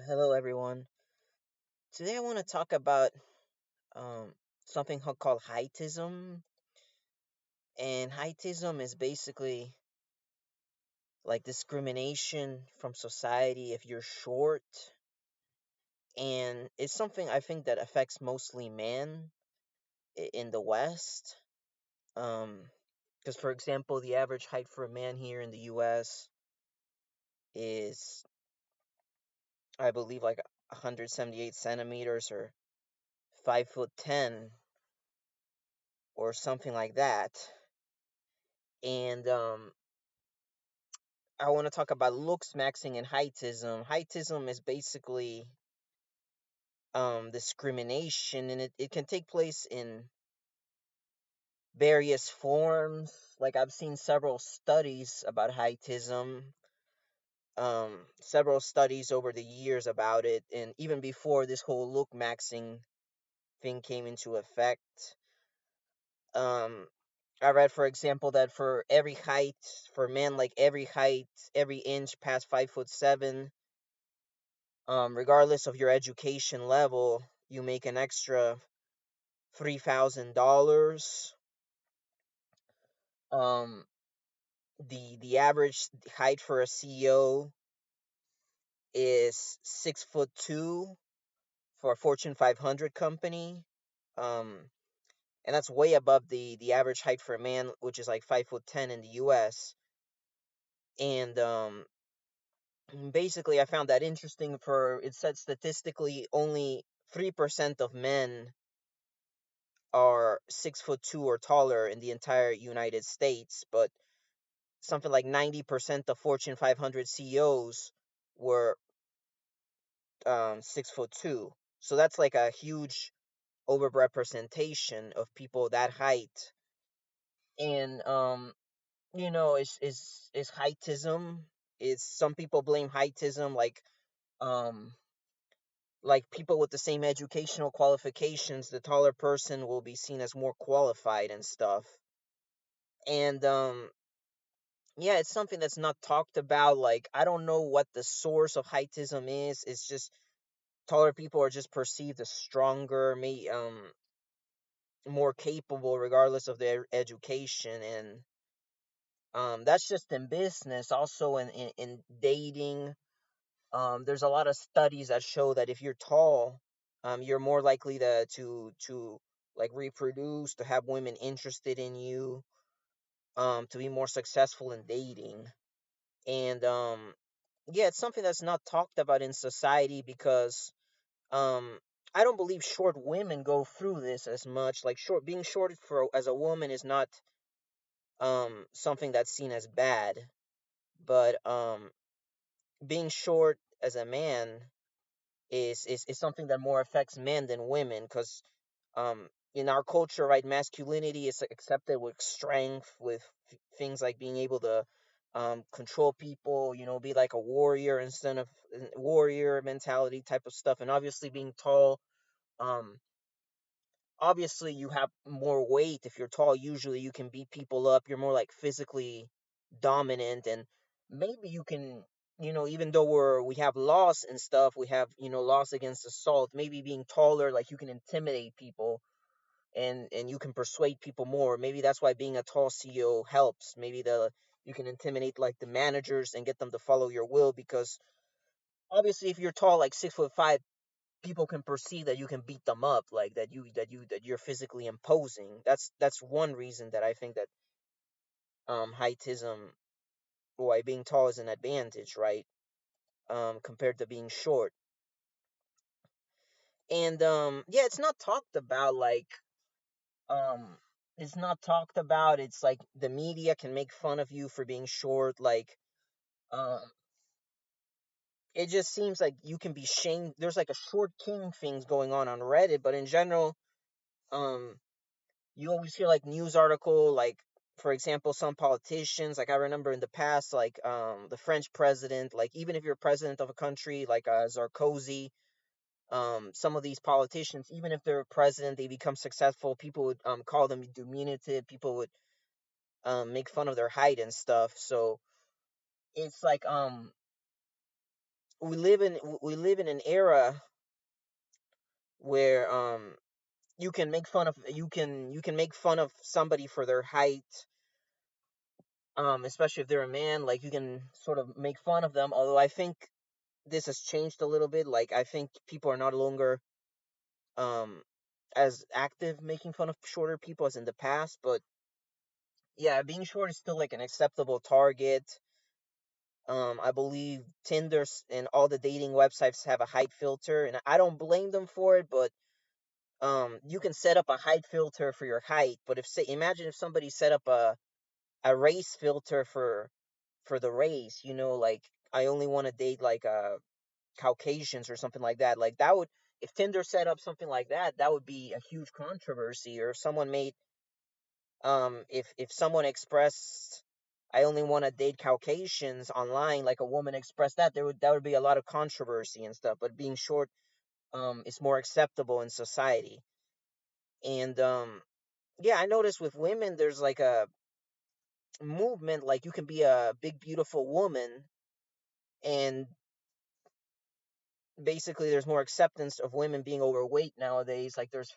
Hello, everyone. Today I want to talk about um, something called Heightism. And Heightism is basically like discrimination from society if you're short. And it's something I think that affects mostly men in the West. Because, for example, the average height for a man here in the US is, I believe, like 178 centimeters or 5 foot 10 or something like that. And I want to talk about looks maxing and heightism. Heightism is basically discrimination, and it can take place in various forms. Like I've seen several studies about heightism, several studies over the years about it, and even before this whole look maxing thing came into effect. Um I read, for example, that for every height, for men, like every height, every inch past 5'7", regardless of your education level, you make an extra $3,000. Um, the average height for a CEO is 6'2" for a Fortune 500 company. Um, and that's way above the average height for a man, which is like 5'10" in the U.S. And basically, I found that interesting. For it said statistically, only 3% of men are 6'2" or taller in the entire United States, but something like 90% of Fortune 500 CEOs were 6'2". So that's like a huge overrepresentation of people that height. And is heightism. Is some people blame heightism um like people with the same educational qualifications, the taller person will be seen as more qualified and stuff. And yeah, it's something that's not talked about. Like, I don't know what the source of heightism is. It's just taller people are just perceived as stronger, more capable, regardless of their education. And that's just in business. Also, in dating, there's a lot of studies that show that if you're tall, you're more likely to like reproduce, to have women interested in you, to be more successful in dating. And yeah, it's something that's not talked about in society because um I don't believe short women go through this as much. Like, being short for as a woman is not something that's seen as bad, but being short as a man is something that more affects men than women, because in our culture, right, masculinity is accepted with strength, with things like being able to control people, be like a warrior instead of warrior mentality type of stuff. And obviously being tall, um obviously you have more weight. If you're tall, usually you can beat people up. You're more like physically dominant, and maybe you can, even though we have laws and stuff, we have, laws against assault. Maybe being taller, like, you can intimidate people, and you can persuade people more. Maybe that's why being a tall CEO helps. Maybe the you can intimidate like the managers and get them to follow your will, because obviously if you're tall, like 6'5", people can perceive that you can beat them up, like that you're physically imposing. That's one reason that I think that heightism, why being tall is an advantage, right? Compared to being short. And yeah, it's not talked about. Like, um it's not talked about. It's like the media can make fun of you for being short. Like, um it just seems like you can be shamed. There's like a short king things going on Reddit, but in general, um you always hear like news article, like, for example, some politicians, like I remember in the past, like the French president, like, even if you're president of a country like Sarkozy, some of these politicians, even if they're president, they become successful, people would call them diminutive. People would make fun of their height and stuff. So it's like we live in an era where you can make fun of somebody for their height, especially if they're a man. Like, you can sort of make fun of them, although I think this has changed a little bit. Like, I think people are not longer um as active making fun of shorter people as in the past. But yeah, being short is still like an acceptable target. I believe Tinder's and all the dating websites have a height filter, and I don't blame them for it. But you can set up a height filter for your height. But if, say, imagine if somebody set up a race filter for the race, like, I only want to date like Caucasians or something like that. Like, that would, if Tinder set up something like that, that would be a huge controversy. Or if someone made, if someone expressed, I only want to date Caucasians online, like a woman expressed that, that would be a lot of controversy and stuff. But being short, is more acceptable in society. And yeah, I noticed with women, there's like a movement, like, you can be a big beautiful woman, and basically there's more acceptance of women being overweight nowadays. Like, there's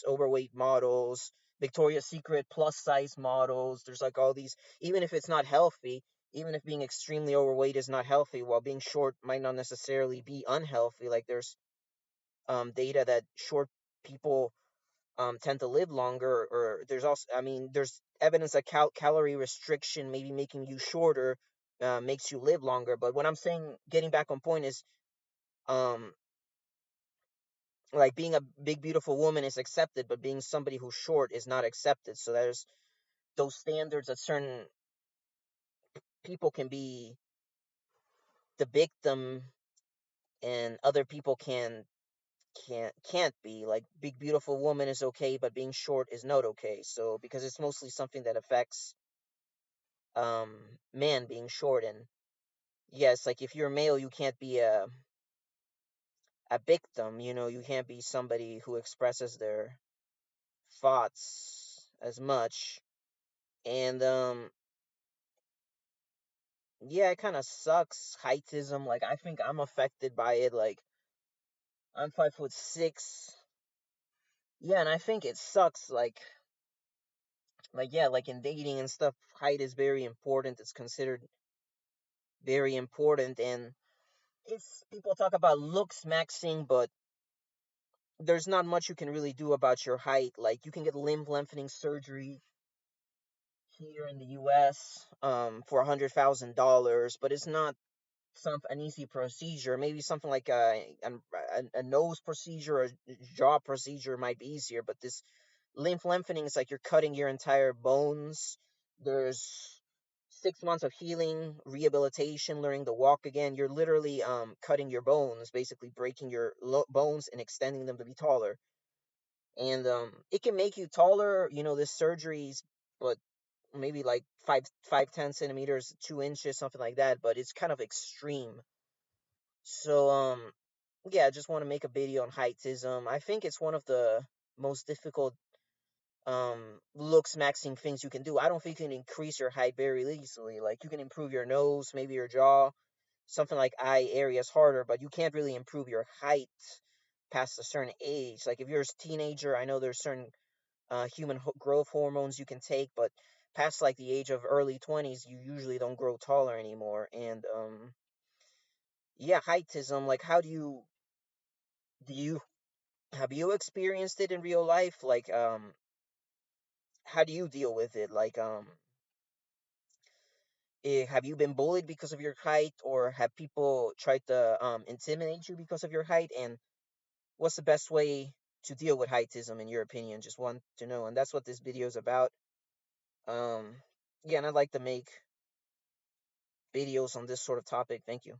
overweight models, Victoria's Secret plus size models. There's like all these, even if it's not healthy, even if being extremely overweight is not healthy, while being short might not necessarily be unhealthy. Like, there's data that short people tend to live longer. Or there's also, I mean, there's evidence that calorie restriction, maybe making you shorter, makes you live longer. But what I'm saying, getting back on point, is um like, being a big beautiful woman is accepted, but being somebody who's short is not accepted. So there's those standards that certain people can be the victim, and other people can't be. Like, big beautiful woman is okay, but being short is not okay. So, because it's mostly something that affects man being short. And yes, like, if you're male, you can't be a victim. You can't be somebody who expresses their thoughts as much. And yeah, it kind of sucks, heightism. Like, I think I'm affected by it. Like, I'm 5'6". Yeah, and I think it sucks. Like, yeah, like, in dating and stuff, height is very important. It's considered very important. And it's people talk about looks maxing, but there's not much you can really do about your height. Like, you can get limb lengthening surgery here in the U.S. For $100,000, but it's not an easy procedure. Maybe something like a nose procedure or jaw procedure might be easier, but this lymph lengthening is like you're cutting your entire bones. There's 6 months of healing, rehabilitation, learning to walk again. You're literally cutting your bones, basically breaking your bones and extending them to be taller. And it can make you taller, this surgeries, but maybe like 5, 10 centimeters, 2 inches, something like that. But it's kind of extreme. So yeah, I just want to make a video on heightism. I think it's one of the most difficult looks maxing things you can do. I don't think you can increase your height very easily. Like, you can improve your nose, maybe your jaw, something like eye areas harder, but you can't really improve your height past a certain age. Like, if you're a teenager, I know there's certain human growth hormones you can take, but past like the age of early 20s, you usually don't grow taller anymore. And yeah, heightism. Like, how do you have you experienced it in real life? Like, how do you deal with it? Like, have you been bullied because of your height, or have people tried to intimidate you because of your height? And what's the best way to deal with heightism in your opinion? Just want to know. And that's what this video is about. Um, yeah, and I'd like to make videos on this sort of topic. Thank you.